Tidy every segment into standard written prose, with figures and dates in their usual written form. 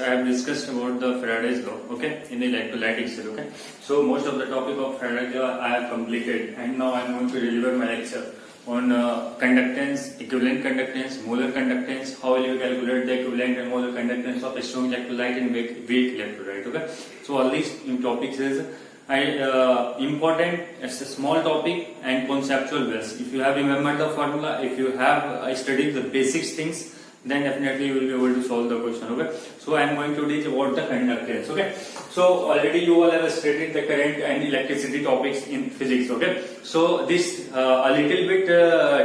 I have discussed about the Faraday's law, okay, in the electrolytic cell, okay. So most of the topic of Faraday's law I have completed, and now I am going to deliver my lecture on conductance, equivalent conductance, molar conductance, how will you calculate the equivalent and molar conductance of a strong electrolyte and weak electrolyte, okay. So all these topics is important. It's a small topic and conceptual base. If you have remembered the formula, if you have studied the basics things, then definitely you will be able to solve the question, okay. So I am going to teach about the conductance, okay. So already you all have studied the current and electricity topics in physics, okay. So this a little bit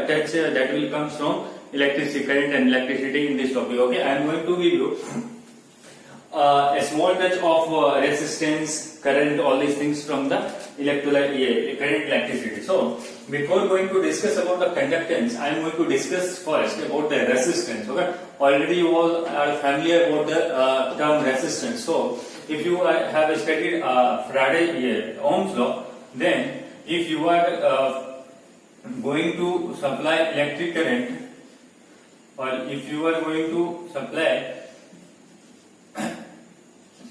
touch that will come from electricity, current and electricity in this topic, okay. I am going to give you a small touch of resistance, current, all these things from the electrolyte, current, electricity. So before going to discuss about the conductance, I am going to discuss first about the resistance. Okay, already you all are familiar about the term resistance. So if you have studied Faraday Ohm's law, then if you are going to supply electric current, or if you are going to supply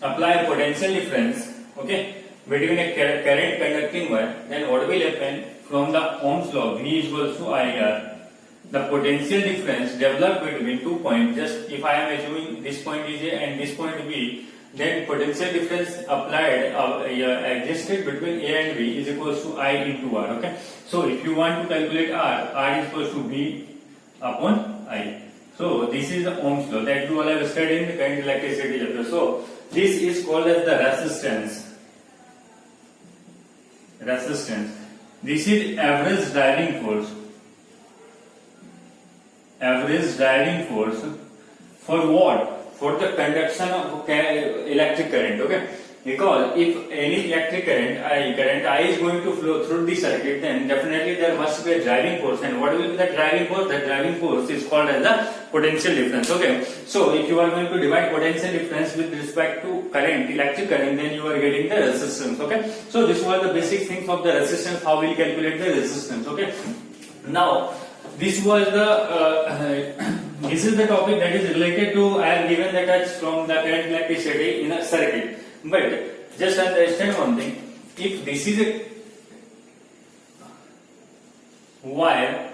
a potential difference, okay, between a current conducting wire, then what will happen from the Ohm's law, V is equals to IR, the potential difference developed between 2 points, just if I am assuming this point is A and this point B, then potential difference applied existed between A and B is equals to I into R, okay. So if you want to calculate R is equals to V upon I. So this is the Ohm's law that you all have studied in the current electricity chapter. So this is called as the resistance. Resistance. This is average driving force. Average driving force for what? For the conduction of electric current. Okay. Because if any electric current I is going to flow through the circuit, then definitely there must be a driving force. And what will be the driving force? The driving force is called as the potential difference. Okay. So if you are going to divide potential difference with respect to current, electric current, then you are getting the resistance. Okay. So this was the basic things of the resistance. How we calculate the resistance. Okay. Now this was the this is the topic that is related to. I have given the touch from the current electricity in a circuit. But just understand one thing, if this is a wire,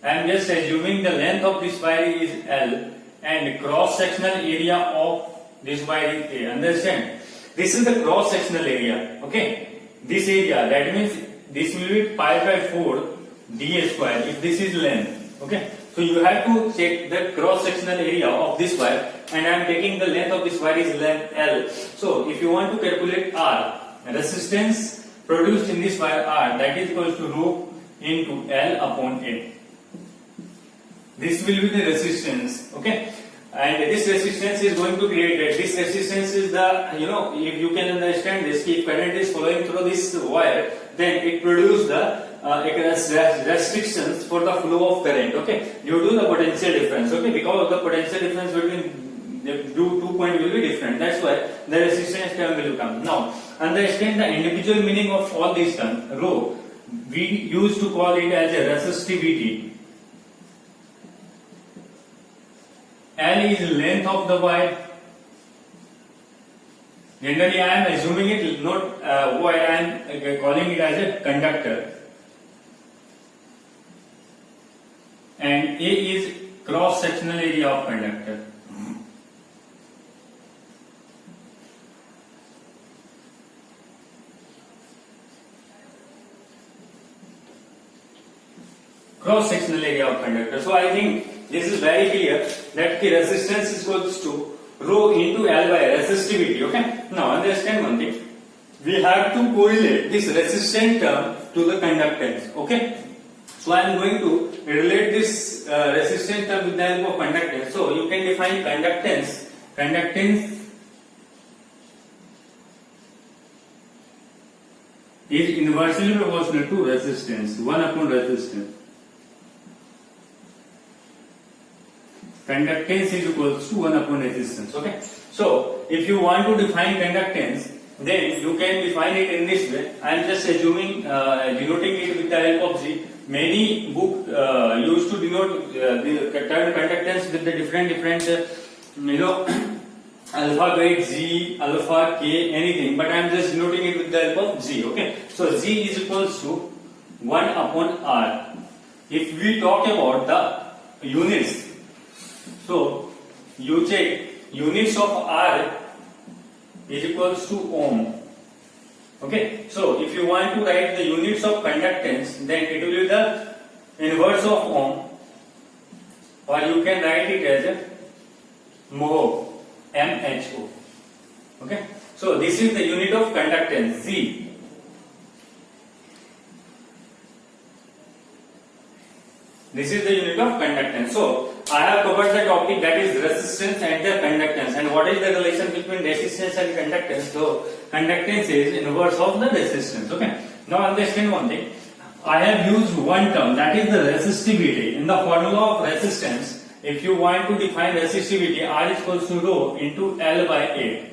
I am just assuming the length of this wire is L and cross sectional area of this wire is A. Understand? This is the cross sectional area, okay? This area, that means this will be pi by 4 dA square if this is length, okay? So you have to check the cross sectional area of this wire, and I am taking the length of this wire is length L. So if you want to calculate R, resistance produced in this wire R, that is equals to rho into L upon A. This will be the resistance, okay? And this resistance is going to create that. This resistance is the, if you can understand this, if current is flowing through this wire, then it produces the restrictions for the flow of current, okay, due to the potential difference, okay, because of the potential difference between the 2 points will be different. That's why the resistance term will come. Now understand the individual meaning of all these terms. Rho, we used to call it as a resistivity. L is length of the wire. Generally I am assuming it not wire, I am calling it as a conductor. And A is cross sectional area of conductor. Cross sectional area of conductor. So I think this is very clear that the resistance is equals to rho into L by resistivity. Okay. Now understand one thing. We have to correlate this resistance term to the conductance. Okay. So I am going to relate this resistance term with the help of conductance. So you can define conductance. Conductance is inversely proportional to resistance, 1 upon resistance. Conductance is equals to 1 upon resistance. Okay. So if you want to define conductance, then you can define it in this way. I am just assuming denoting it with the help of G. Many books used to denote the term conductance with the different alphabet G, alpha K, anything, but I am just denoting it with the help of G. Okay, so G is equals to 1 upon R. If we talk about the units, so you check units of R is equals to ohm. Okay, so if you want to write the units of conductance, then it will be the inverse of ohm, or you can write it as a mho, MHO. Okay, so this is the unit of conductance, Z. This is the unit of conductance. So I have covered the topic, that is resistance and the conductance. And what is the relation between resistance and conductance? So conductance is inverse of the resistance. Okay. Now understand one thing. I have used one term, that is the resistivity. In the formula of resistance, if you want to define resistivity, R is equals to rho into L by A.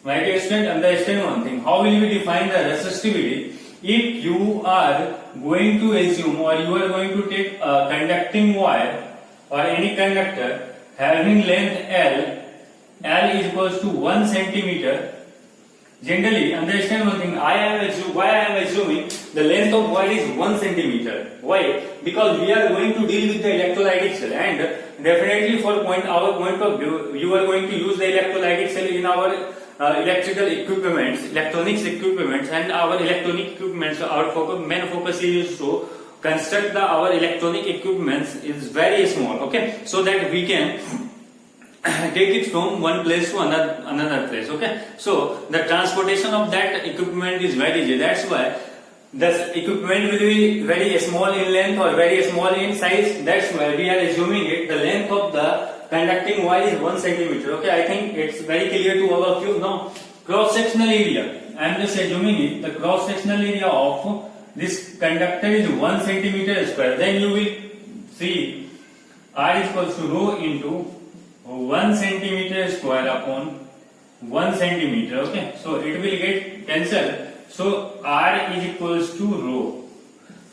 Right, understand one thing. How will we define the resistivity? If you are going to assume, or you are going to take a conducting wire or any conductor having length L is equals to 1 centimeter. Generally, understand one thing. Why I am assuming the length of wire is 1 centimeter. Why? Because we are going to deal with the electrolytic cell, and definitely for our point of view, you are going to use the electrolytic cell in our electrical equipments, electronics equipments, and our electronic equipments. Our main focus is to construct our electronic equipments is very small. Okay, so that we can take it from one place to another place. Okay, so the transportation of that equipment is very easy. That's why the equipment will be very small in length or very small in size. That's why we are assuming it. The length of the conducting wire is 1 centimeter. Okay, I think it's very clear to all of you. Now, cross-sectional area. I am just assuming it. The cross-sectional area of this conductor is 1 centimeter square. Then you will see R is equals to rho into 1 centimeter square upon 1 centimeter. Okay, so it will get cancelled. So R is equals to rho.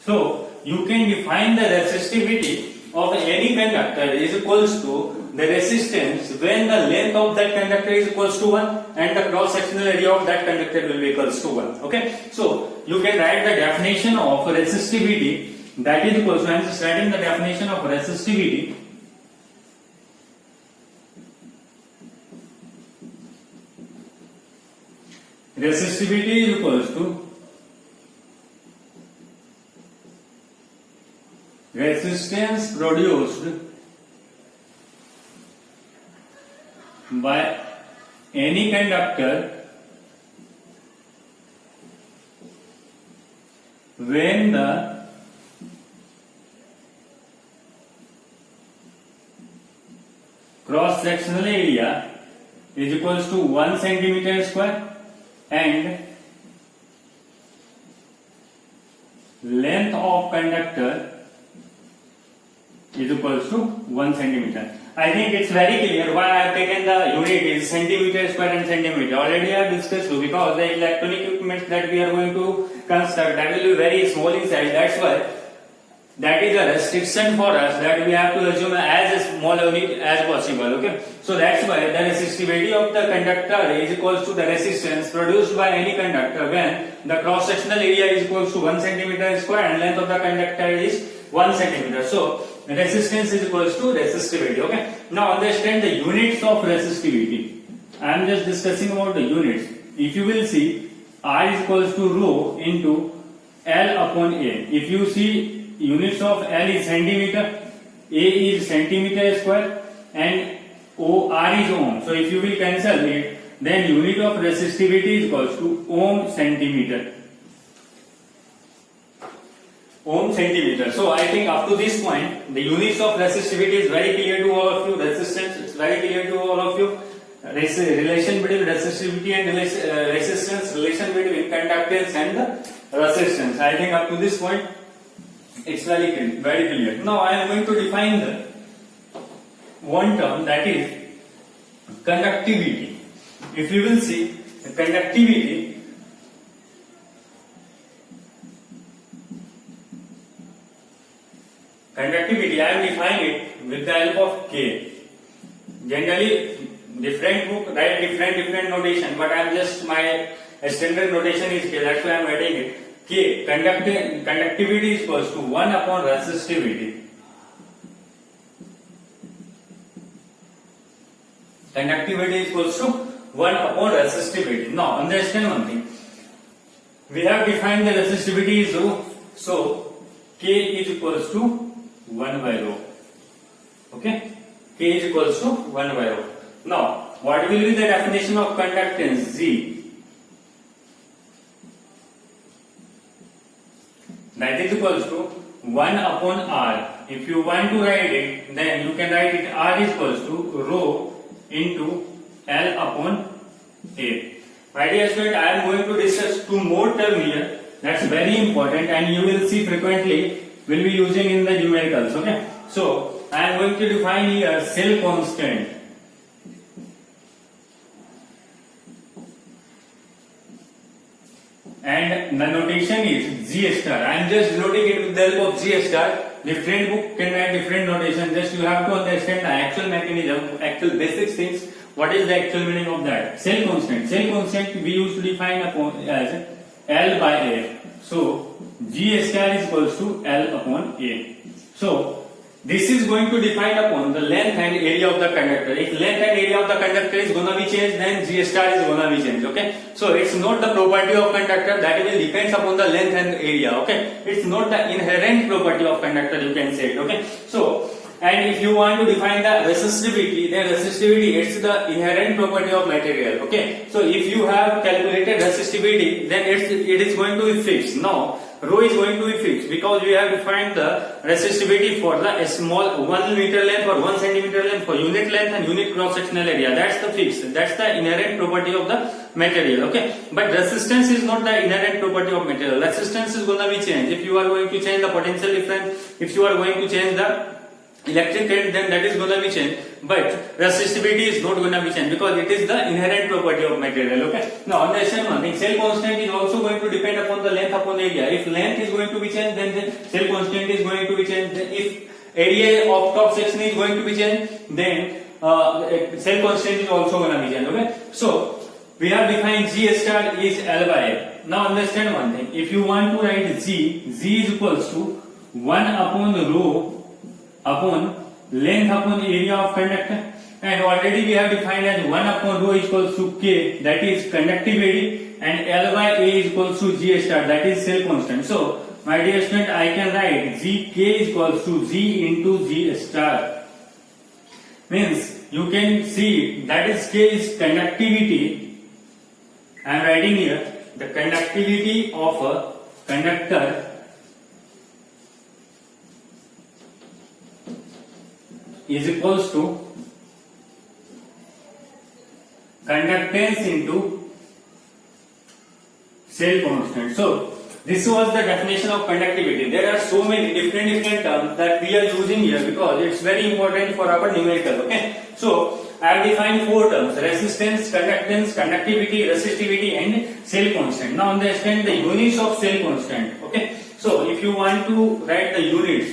So you can define the resistivity of any conductor is equals to the resistance when the length of that conductor is equals to 1 and the cross sectional area of that conductor will be equals to 1. Okay, so you can write the definition of resistivity, that is equals to, I am just writing the definition of resistivity. Resistivity is equals to resistance produced by any conductor when the cross sectional area is equals to 1 centimeter square and length of conductor is equals to 1 centimeter. I think it's very clear why I have taken the unit is centimeter square and centimeter. Already I have discussed you, because the electronic equipment that we are going to construct, that will be very small in size. That's why that is a restriction for us, that we have to assume as small unit as possible. Okay, so that's why the resistivity of the conductor is equals to the resistance produced by any conductor when the cross sectional area is equals to 1 centimeter square and length of the conductor is 1 centimeter. So resistance is equals to resistivity. Okay, now understand the units of resistivity. I am just discussing about the units. If you will see, R is equals to rho into L upon A. If you see, units of L is centimeter, A is centimeter square, and R is ohm. So if you will cancel it, then unit of resistivity is equals to ohm centimeter. Ohm centimeter. So I think up to this point, the units of resistivity is very clear to all of you. Resistance, it's very clear to all of you. Relation between resistivity and resistance, relation between conductance and resistance. I think up to this point, it's very clear. Now I am going to define the one term, that is conductivity. If you will see, the conductivity I am defining it with the help of K. Generally, different book write different notation, but I'm just my standard notation is K. That's why I'm writing it. K conductivity is equals to 1 upon resistivity. Conductivity is equals to 1 upon resistivity. Now understand one thing. We have defined the resistivity is rho. So K is equals to 1 by rho. Okay? K is equals to 1 by rho. Now, what will be the definition of conductance? Z. That is equals to 1 upon R. If you want to write it, then you can write it R is equals to rho into L upon A. My dear student, I am going to discuss two more terms here. That's very important, and you will see frequently will be using in the numericals. Okay. So I am going to define here cell constant. And the notation is G star. I am just denoting it with the help of G star. Different book can write different notation. Just you have to understand the actual mechanism, actual basic things. What is the actual meaning of that? Cell constant. Cell constant we used to define as L by A. So G star is equals to L upon A. So this is going to define upon the length and area of the conductor. If length and area of the conductor is gonna be changed, then G star is gonna be changed. Okay. So it's not the property of conductor that will depends upon the length and area. Okay. It's not the inherent property of conductor. You can say it. Okay. So and if you want to define the resistivity, then resistivity is the inherent property of material. Okay. So if you have calculated resistivity, then it is going to be fixed. Now rho is going to be fixed because we have defined the resistivity for the small 1 meter length or 1 centimeter length for unit length and unit cross sectional area. That's the fixed. That's the inherent property of the material. Okay. But resistance is not the inherent property of material. Resistance is going to be changed. If you are going to change the potential difference, if you are going to change the electric current, then that is going to be changed, but resistivity is not going to be changed because it is the inherent property of material. Okay. Now understand one thing, cell constant is also going to depend upon the length upon area. If length is going to be changed, then the cell constant is going to be changed. If area of top section is going to be changed, then cell constant is also going to be changed. Okay. So we have defined G star is L by A. Now understand one thing, if you want to write Z is equals to 1 upon rho upon length upon area of conductor, and already we have defined as 1 upon rho is equals to K, that is conductivity, and L by A is equals to G star, that is cell constant. So my dear student, I can write Z K is equals to Z into G star. Means you can see that is K is conductivity. I am writing here the conductivity of a conductor is equals to conductance into cell constant. So this was the definition of conductivity. There are so many different terms that we are using here because it's very important for our numerical. Okay. So I have defined 4 terms: resistance, conductance, conductivity, resistivity, and cell constant. Now understand the units of cell constant. Okay. So if you want to write the units,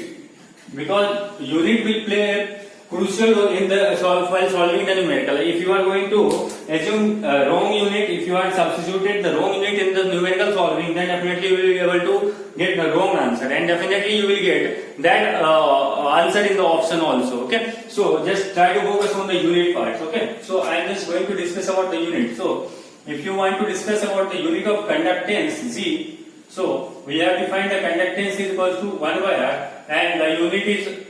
because unit will play a crucial role in the while solving the numerical. If you are going to assume wrong unit, if you are substituted the wrong unit in the numerical solving, then definitely you will be able to get the wrong answer, and definitely you will get that answer in the option also. Okay. So just try to focus on the unit parts. Okay. So I am just going to discuss about the unit. So if you want to discuss about the unit of conductance Z, so we have defined the conductance is equals to 1 by R, and the unit is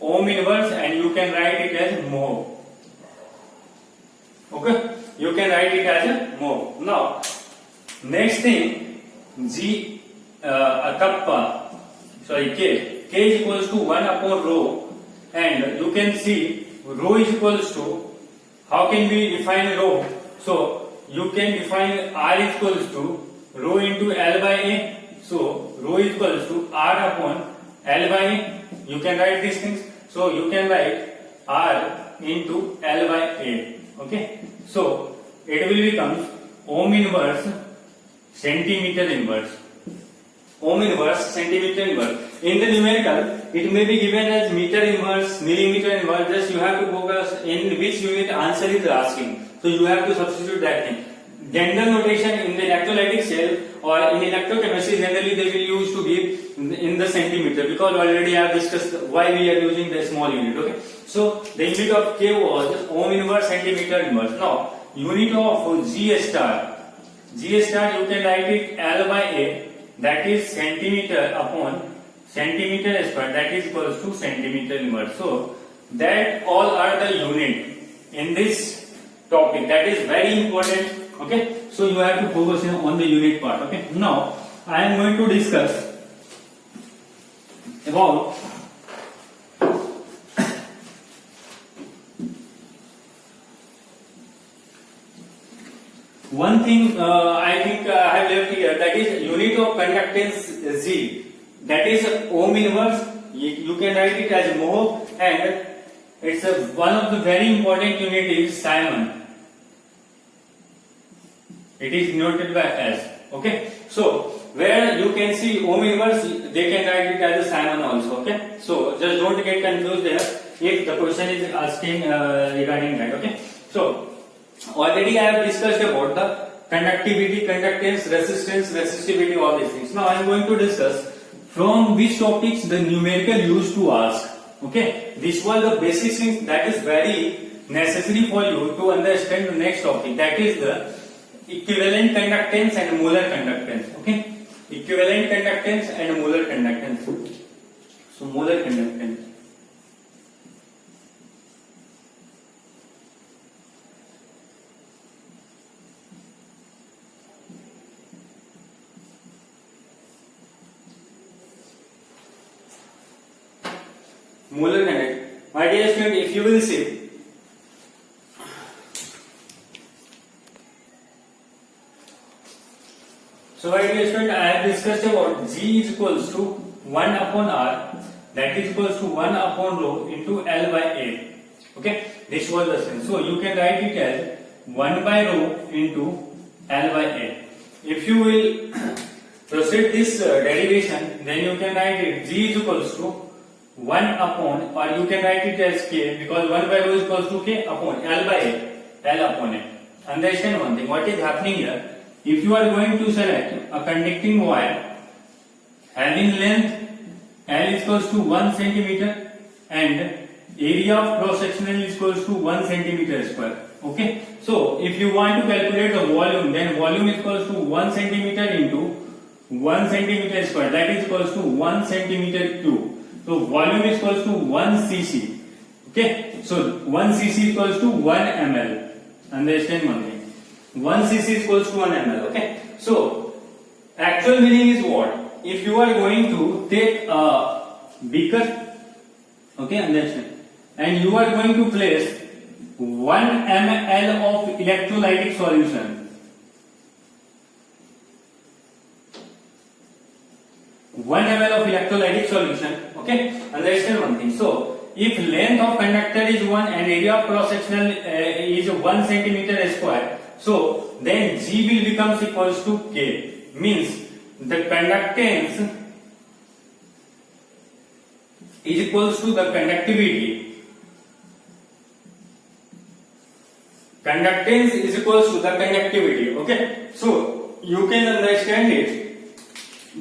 ohm inverse, and you can write it as mho. Okay, you can write it as a mho. Now, next thing, G kappa, K is equals to 1 upon rho, and you can see rho is equals to, how can we define rho? So you can define R is equals to rho into L by A. So rho is equals to R upon L by A. You can write these things. So you can write R into L by A. Okay. So it will become ohm inverse centimeter inverse. Ohm inverse centimeter inverse. in the numerical, it may be given as meter inverse, millimeter inverse. Just you have to focus in which unit answer is asking. So you have to substitute that thing. General notation in the electrolytic cell or in electrochemistry, generally they will use to give in the centimeter, because already I have discussed why we are using the small unit. Okay. So the unit of K was ohm inverse, centimeter inverse. Now unit of G star. G star you can write it L by A, that is centimeter upon centimeter square, that is equals to centimeter inverse. So that all are the unit in this topic. That is very important. Okay, so you have to focus on the unit part. Okay, now I am going to discuss about one thing. I think I have left here, that is unit of conductance Z, that is ohm inverse. You can write it as mho, and it's one of the very important unit is Simon. It is denoted by S. Okay, so where you can see ohm inverse, they can write it as a Simon also. Okay, so just don't get confused there if the question is asking regarding that. Okay, so already I have discussed about the conductivity, conductance, resistance, resistivity, all these things. Now I am going to discuss from which topics the numerical used to ask. Okay, this was the basic thing that is very necessary for you to understand the next topic, that is the equivalent conductance and molar conductance. Okay, equivalent conductance and molar conductance. So molar conductance. Molar conductance. My dear student, if you will see, so my dear student, I have discussed about G is equals to 1 upon R, that is equals to 1 upon rho into L by A. Okay, this was the sense. So you can write it as 1 by rho into L by A. If you will proceed this derivation, then you can write it G is equals to 1 upon, or you can write it as K, because 1 by rho is equals to K upon L by A, L upon A. Understand one thing, what is happening here? If you are going to select a conducting wire having length L is equals to 1 centimeter and area of cross sectional is equals to 1 centimeter square. Okay, so if you want to calculate the volume, then volume is equals to 1 centimeter into 1 centimeter square, that is equals to 1 centimeter cube. So volume is equals to 1 cc. Okay, so 1 cc is equals to 1 ml. Understand one thing, 1 cc is equals to 1 ml. Okay, so actual meaning is what? If you are going to take a beaker, okay, understand, and you are going to place 1 ml of electrolytic solution, 1 ml of electrolytic solution. Okay, understand one thing. So if length of conductor is 1 and area of cross sectional is 1 centimeter square, so then G will becomes equals to K, means the conductance is equals to the conductivity. Conductance is equals to the conductivity. Okay, so you can understand it.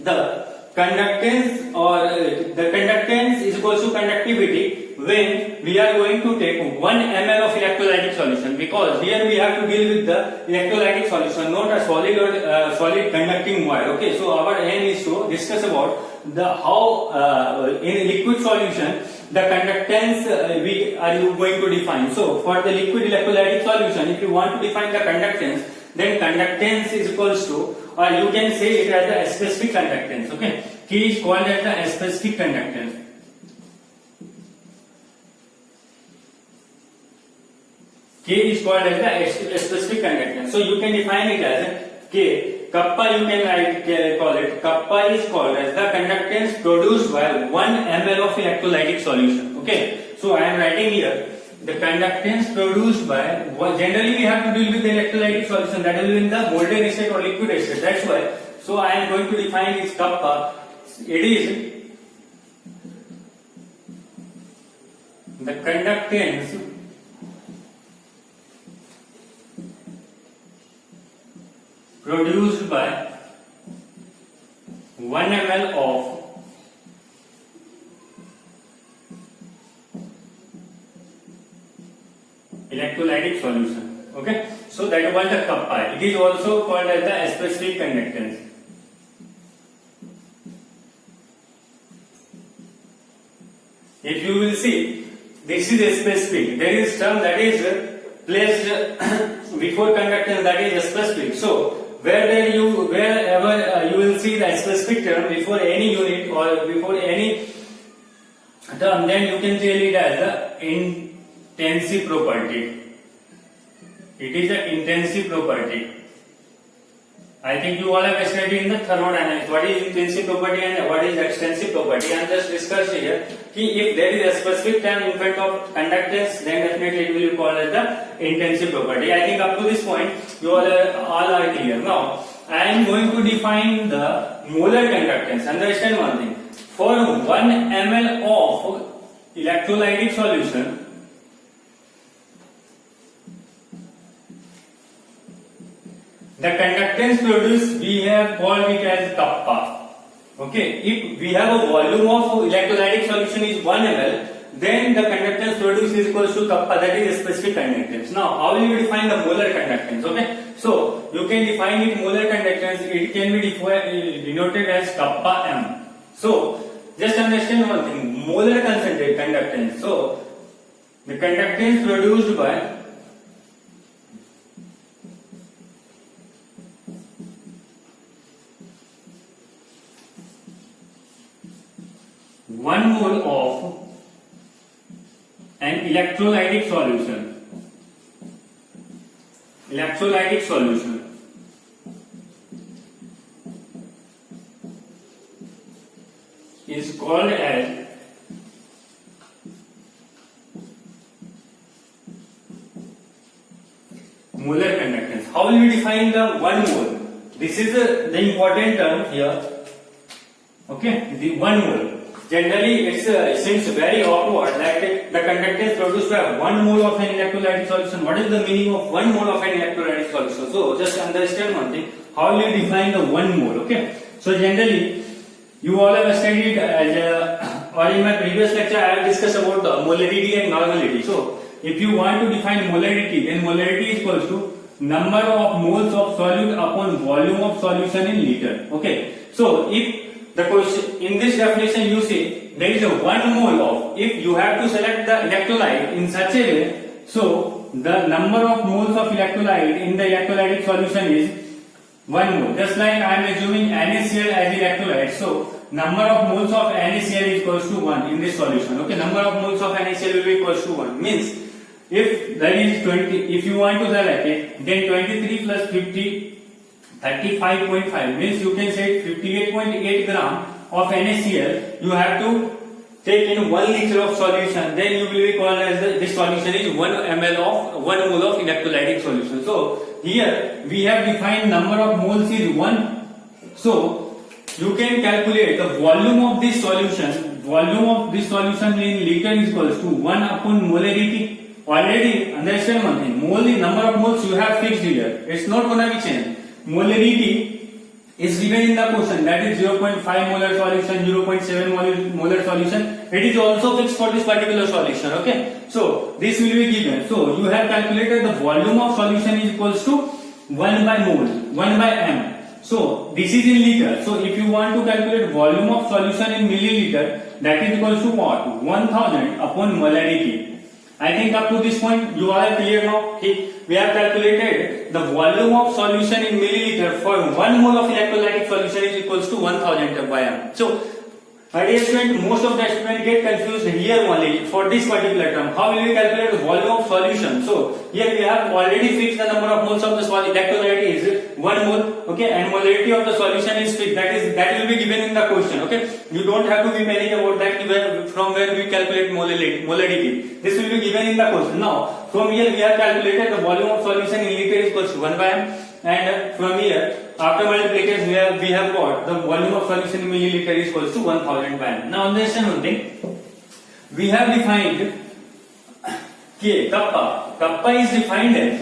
The conductance or the conductance is equals to conductivity when we are going to take 1 ml of electrolytic solution, because here we have to deal with the electrolytic solution, not a solid or solid conducting wire. Okay, so our aim is to discuss about the how in liquid solution the conductance we are going to define. So for the liquid electrolytic solution, if you want to define the conductance, then conductance is equals to, or you can say it as the specific conductance. Okay, K is called as the specific conductance. K is called as the specific conductance. So you can define it as K. Kappa you can call it. Kappa is called as the conductance produced by 1 ml of electrolytic solution. Okay, so I am writing here the conductance produced by, generally we have to deal with the electrolytic solution, that will be in the molten state or liquid state. That's why. So I am going to define its kappa. It is the conductance produced by 1 ml of electrolytic solution. Okay, so that was the kappa. It is also called as the specific conductance. If you will see, this is a specific. There is term that is placed before conductance, that is specific. So wherever you will see the specific term before any unit or before any term, then you can tell it as the intensive property. It is an intensive property. I think you all have studied in the thermodynamics what is intensive property and what is extensive property. I am just discussing here if there is a specific term in front of conductance, then definitely it will be called as the intensive property. I think up to this point you all are clear. Now I am going to define the molar conductance. Understand one thing. For 1 ml of electrolytic solution, the conductance produced, we have called it as kappa. Okay, if we have a volume of electrolytic solution is 1 ml, then the conductance produced is equal to kappa, that is a specific conductance. Now, how will you define the molar conductance? Okay, so you can define it molar conductance, it can be denoted as kappa m. So, just understand one thing, molar concentrate conductance. So, the conductance produced by 1 mole of an electrolytic solution is called as molar conductance. How will we define the 1 mole? This is the important term here. Okay, the 1 mole. Generally, it seems very awkward that the conductance produced by 1 mole of an electrolytic solution. What is the meaning of 1 mole of an electrolytic solution? So, just understand one thing. How will you define the 1 mole? Okay. So, generally, you all have studied or in my previous lecture, I have discussed about the molarity and normality. So, if you want to define molarity, then molarity is equal to number of moles of solute upon volume of solution in liter. Okay. So, if the question in this definition you see there is a 1 mole of, if you have to select the electrolyte in such a way, so the number of moles of electrolyte in the electrolytic solution is 1 mole. Just like I am assuming NaCl as electrolyte, so number of moles of NaCl is equals to 1 in this solution. Okay, number of moles of NaCl will be equals to 1. Means if that is 20, if you want to select it, then 23 plus 50 35.5 means you can say 58.8 gram of NaCl you have to take in 1 liter of solution, then you will be called as this solution is 1 ml of 1 mole of electrolytic solution. So here we have defined number of moles is 1. So you can calculate the volume of this solution. Volume of this solution in liter is equals to 1 upon molarity. Already understand one thing, mole, the number of moles you have fixed here, it's not gonna be changed. Molarity is given in the question, that is 0.5 molar solution, 0.7 molar solution. It is also fixed for this particular solution. Okay, so this will be given. So you have calculated the volume of solution is equals to 1 by mole, 1 by m. So this is in liter. So if you want to calculate volume of solution in milliliter, that is equals to what? 1000 upon molarity. I think up to this point you all are clear now. We have calculated the volume of solution in milliliter for 1 mole of electrolytic solution is equals to 1000 by m. So, my dear student, most of the students get confused here only for this particular term. How will we calculate the volume of solution? So, here we have already fixed the number of moles of the electrolyte is 1 mole. Okay, and molarity of the solution is fixed. That will be given in the question. Okay, you don't have to be panicking about that from where we calculate molarity. This will be given in the question. Now, from here we have calculated the volume of solution in liter is equals to 1 by m, and from here after multiplication we have got the volume of solution in milliliter is equals to 1000 by m. Now understand one thing, we have defined K. Kappa is defined as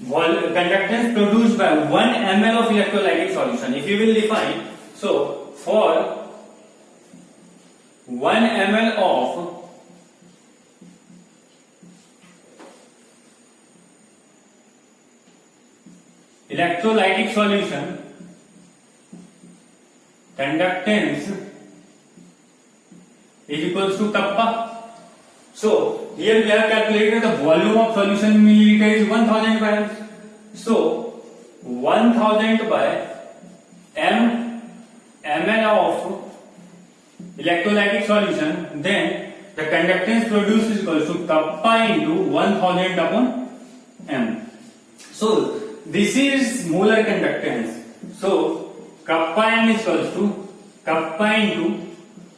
conductance produced by 1 ml of electrolytic solution. If you will define, so for 1 ml of electrolytic solution, conductance is equals to kappa. So here we have calculated the volume of solution in milliliter is 1000 grams. So 1000 by ml of electrolytic solution, then the conductance produced is equal to kappa into 1000 upon m. So this is molar conductance. So kappa m is equal to kappa into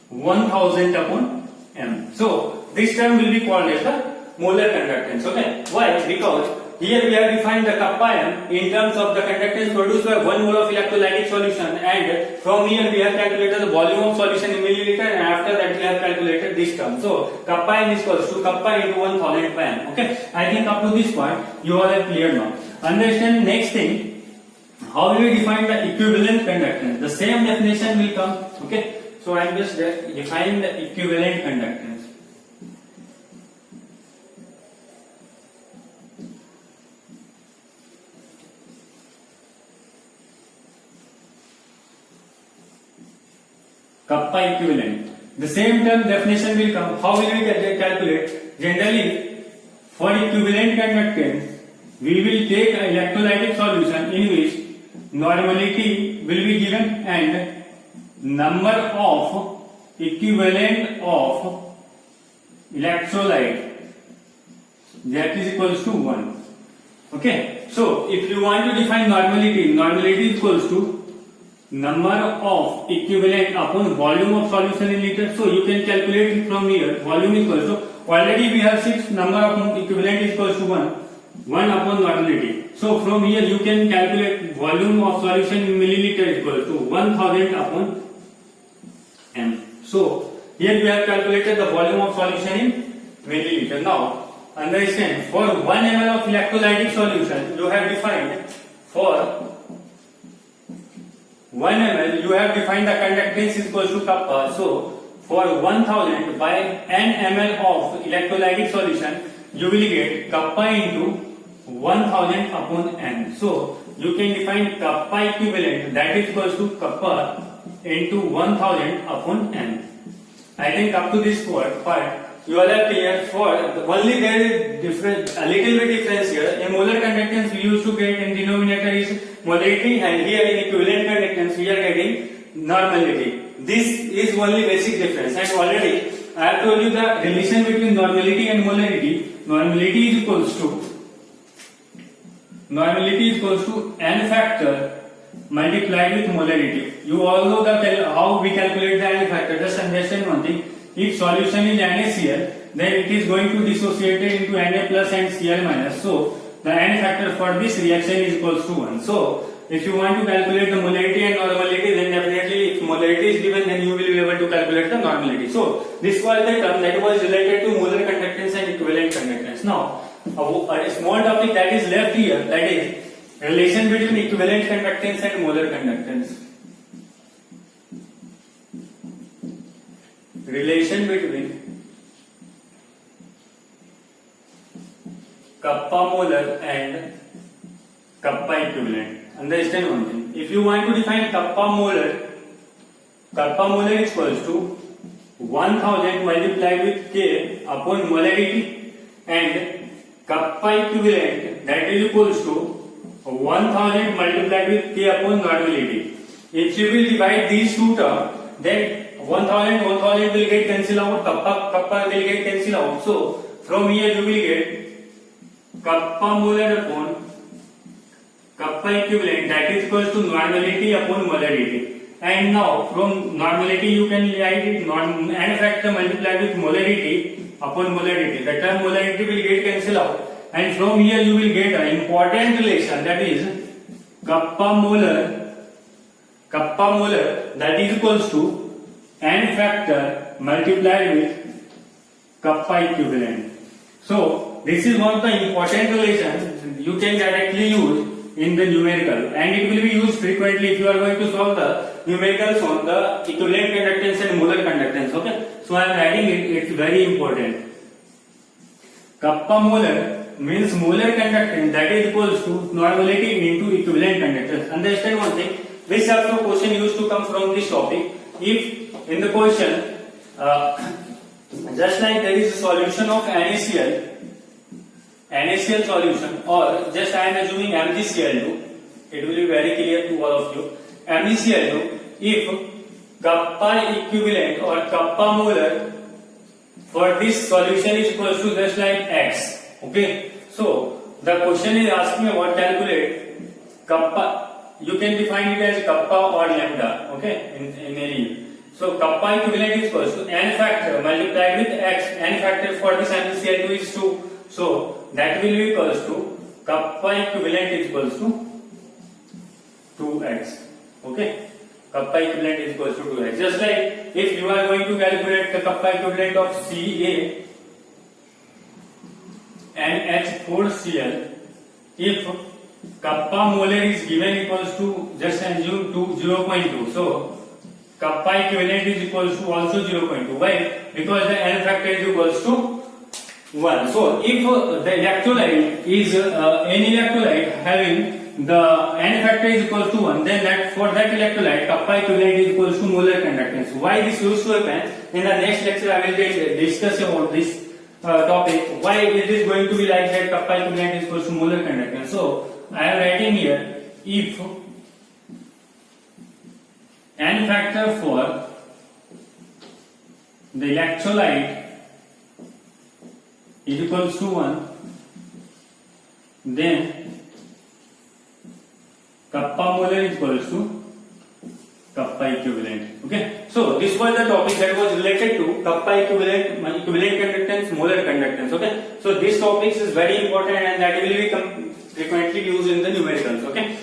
1000 upon m. So this term will be called as the molar conductance. Okay? Why? Because here we have defined the kappa m in terms of the conductance produced by 1 mole of electrolytic solution, and from here we have calculated the volume of solution in milliliter, and after that we have calculated this term. So kappa m is equal to kappa into 1000 by m. Okay? I think up to this point you all are clear now. Understand next thing, how we define the equivalent conductance. The same definition will come. Okay? So I am just defining the equivalent conductance. Kappa equivalent. The same term definition will come. How will we calculate? Generally, for equivalent conductance, we will take an electrolytic solution in which normality will be given and number of equivalent of electrolyte, that is equals to 1. Okay. So if you want to define normality is equals to number of equivalent upon volume of solution in liter. So you can calculate it from here. Volume is equals to, already we have 6, number of equivalent is equals to 1 upon normality. So from here you can calculate volume of solution in milliliter is equal to 1000 upon m. So here we have calculated the volume of solution in milliliter. Now understand, for 1 ml of electrolytic solution you have defined, for 1 ml you have defined the conductance is equal to kappa. So for 1000 by n ml of electrolytic solution you will get kappa into 1000 upon n. So you can define kappa equivalent, that is equals to kappa into 1000 upon n. I think up to this part you all are clear. For only there is different, a little bit difference here. In molar conductance we used to get in denominator is molarity, and here in equivalent conductance we are getting normality. This is only basic difference, and already I have told you the relation between normality and molarity. Normality is equals to n factor multiplied with molarity. You all know how we calculate the n factor. Just understand one thing. If solution is NaCl, then it is going to dissociate into Na plus and Cl minus. So the n factor for this reaction is equals to 1. So if you want to calculate the molarity and normality, then definitely if molarity is given, then you will be able to calculate the normality. So this was the term that was related to molar conductance and equivalent conductance. Now a small topic that is left here, that is relation between equivalent conductance and molar conductance. Relation between kappa molar and kappa equivalent. Understand one thing. If you want to define kappa molar is equals to 1000 multiplied with K upon molarity, and kappa equivalent, that is equals to 1000 multiplied with K upon normality. If you will divide these two terms, then 1000 will get cancelled out, kappa will get cancelled out. So from here you will get kappa molar upon kappa equivalent, that is equals to normality upon molarity. And now from normality you can write it n factor multiplied with molarity upon molarity. The term molarity will get cancelled out, and from here you will get an important relation, that is kappa molar, that is equals to n factor multiplied with kappa equivalent. So this is one of the important relations you can directly use in the numerical, and it will be used frequently if you are going to solve the numericals on the equivalent conductance and molar conductance. Okay, so I am writing it. It's very important. Kappa molar means molar conductance that is equals to normality into equivalent conductance. Understand one thing. This also question used to come from this topic. If in the question, just like there is a solution of NaCl solution, or just I am assuming MgCl2, it will be very clear to all of you. MgCl2, if kappa equivalent or kappa molar for this solution is equals to just like X. Okay, so the question is asking about calculate kappa. You can define it as kappa or lambda. Okay, in any. So kappa equivalent is equals to n factor multiplied with X. N factor for this MgCl2 is 2. So that will be equals to kappa equivalent is equals to 2x. Okay, kappa equivalent is equals to 2x. Just like if you are going to calculate the kappa equivalent of Ca and H4Cl, if kappa molar is given equals to just assume 0.2, so kappa equivalent is equals to also 0.2. Why? Because the n factor is equals to 1. So if the electrolyte is any electrolyte having the n factor is equals to 1, then that for that electrolyte kappa equivalent is equals to molar conductance. Why this used to happen? In the next lecture I will discuss about this topic. Why it is going to be like that kappa equivalent is equals to molar conductance. So I am writing here, if n factor for the electrolyte is equals to 1, then kappa molar is equals to kappa equivalent. Okay, so this was the topic that was related to kappa equivalent conductance, molar conductance. Okay, so this topic is very important and that will be frequently used in the numericals. Okay.